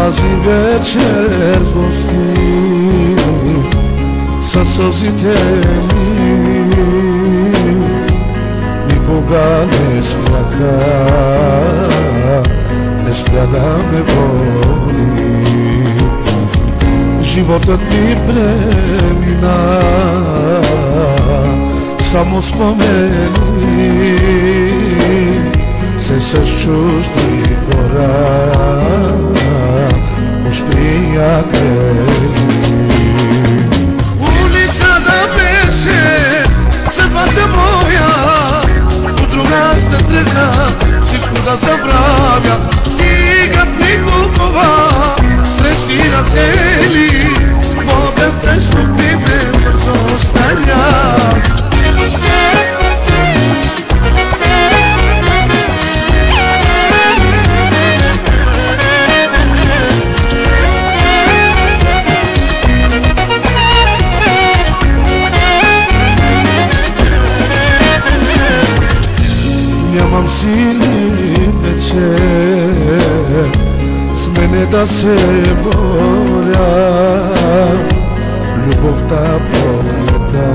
Тази вечер гости със сълзите ми никога не спряха, не спря да ме боли. Животът ми премина само спомени се с чужди хора, уж приятели. Улицата беше съдбата моя, от друга ще тръгна всичко да забравя. Стигат ми толкова срещи раздели, Богът те стопи ме бързо остаря. Нямам сили вече с мене да се боря, любовта проклята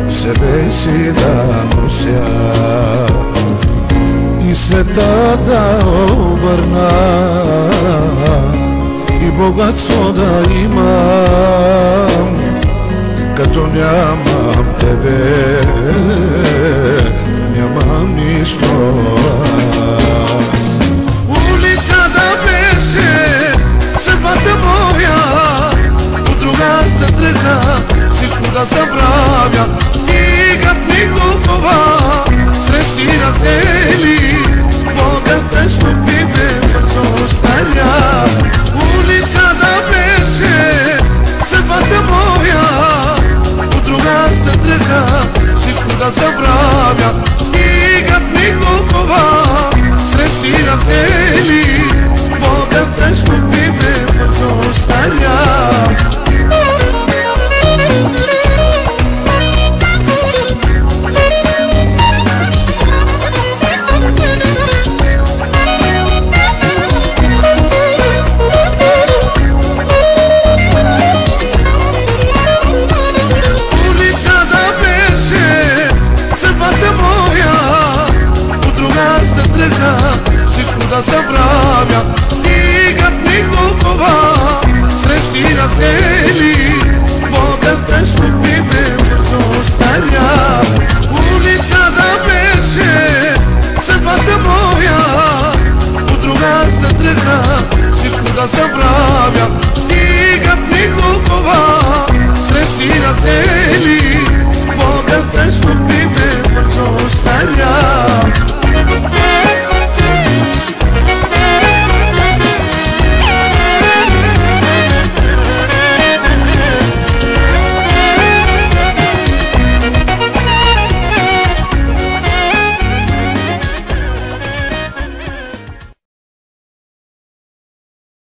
в себе си да нося и света да обърна и богатство да имам, като нямам тебе, нямам нищо.